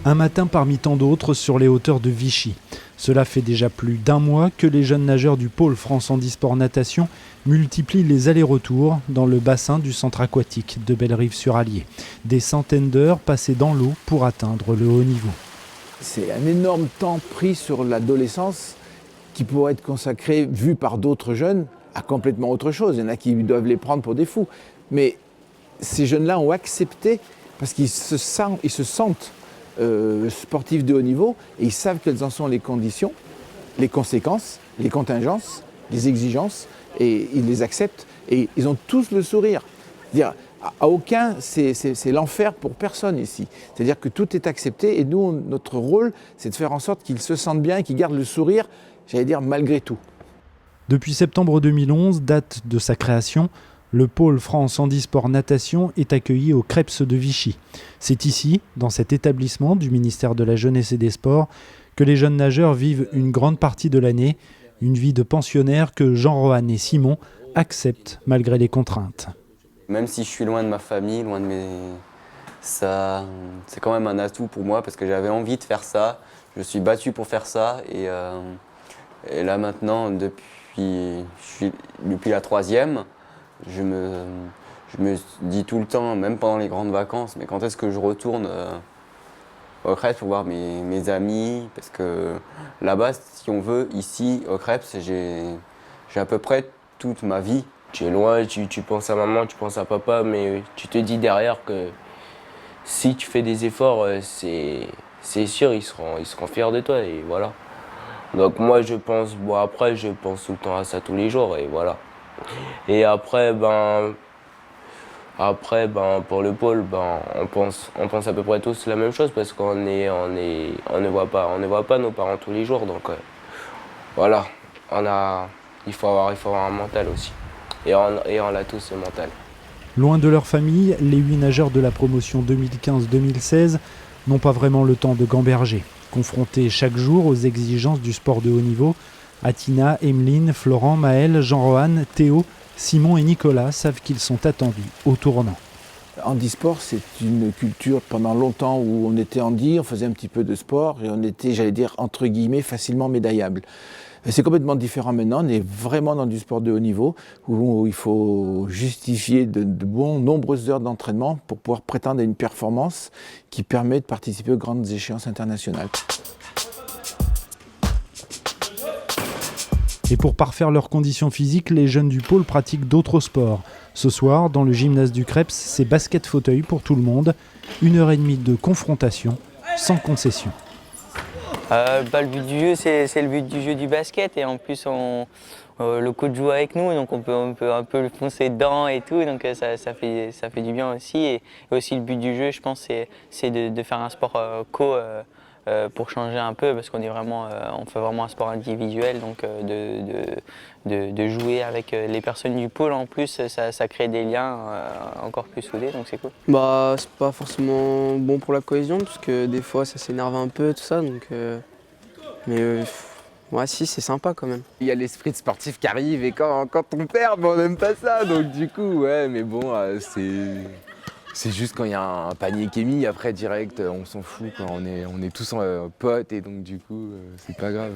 Un matin parmi tant d'autres sur les hauteurs de Vichy. Cela fait déjà plus d'un mois que les jeunes nageurs du pôle France Handisport Natation multiplient les allers-retours dans le bassin du centre aquatique de Bellerive-sur-Allier. Des centaines d'heures passées dans l'eau pour atteindre le haut niveau. C'est un énorme temps pris sur l'adolescence qui pourrait être consacré, vu par d'autres jeunes, à complètement autre chose. Il y en a qui doivent les prendre pour des fous. Mais ces jeunes-là ont accepté parce qu'ils se sentent sportifs de haut niveau et ils savent quelles en sont les conditions, les conséquences, les contingences, les exigences et ils les acceptent et ils ont tous le sourire. C'est-à-dire, à aucun, c'est l'enfer pour personne ici. C'est-à-dire que tout est accepté et nous, notre rôle, c'est de faire en sorte qu'ils se sentent bien et qu'ils gardent le sourire, j'allais dire, malgré tout. Depuis septembre 2011, date de sa création, le pôle France Handisport Natation est accueilli au Creps de Vichy. C'est ici, dans cet établissement du ministère de la Jeunesse et des Sports, que les jeunes nageurs vivent une grande partie de l'année, une vie de pensionnaire que Jean-Rohan et Simon acceptent malgré les contraintes. Même si je suis loin de ma famille, loin de mes... ça, c'est quand même un atout pour moi parce que j'avais envie de faire ça. Je suis battu pour faire ça et là maintenant, depuis la troisième, je me dis tout le temps, même pendant les grandes vacances, mais quand est-ce que je retourne au Creps pour voir mes amis? Parce que là-bas, si on veut, ici, au Creps, j'ai à peu près toute ma vie. Tu es loin, tu penses à maman, tu penses à papa, mais tu te dis derrière que si tu fais des efforts, c'est sûr, ils seront fiers de toi et voilà. Donc moi je pense, bon après je pense tout le temps à ça tous les jours et voilà. Et après pour le pôle, on pense à peu près tous la même chose parce qu'on ne voit pas nos parents tous les jours. Donc voilà, il faut avoir un mental aussi. Et on l'a tous ce mental. Loin de leur famille, les 8 nageurs de la promotion 2015-2016 n'ont pas vraiment le temps de gamberger. Confrontés chaque jour aux exigences du sport de haut niveau, Atina, Emeline, Florent, Maël, Jean-Rohan, Théo, Simon et Nicolas savent qu'ils sont attendus au tournant. Handisport, c'est une culture pendant longtemps où on était handi, on faisait un petit peu de sport et on était, j'allais dire, entre guillemets, facilement médaillable. C'est complètement différent maintenant, on est vraiment dans du sport de haut niveau où il faut justifier de nombreuses heures d'entraînement pour pouvoir prétendre à une performance qui permet de participer aux grandes échéances internationales. Et pour parfaire leurs conditions physiques, les jeunes du pôle pratiquent d'autres sports. Ce soir, dans le gymnase du Creps, c'est basket-fauteuil pour tout le monde. 1h30 de confrontation, sans concession. Le but du jeu, c'est le but du jeu du basket et en plus le coach joue avec nous, donc on peut un peu le foncer dedans et tout, donc ça fait du bien aussi. Et aussi le but du jeu, je pense, c'est de faire un sport pour changer un peu parce qu'on on fait vraiment un sport individuel, donc de jouer avec les personnes du pôle en plus, ça crée des liens encore plus soudés, donc c'est cool. C'est pas forcément bon pour la cohésion parce que des fois ça s'énerve un peu tout ça, donc ouais, si, c'est sympa quand même. Il y a l'esprit de sportif qui arrive et quand on perd, on n'aime pas ça, donc du coup ouais, mais bon c'est juste quand il y a un panier qui est mis, après direct on s'en fout, quoi. On est tous potes et donc du coup c'est pas grave.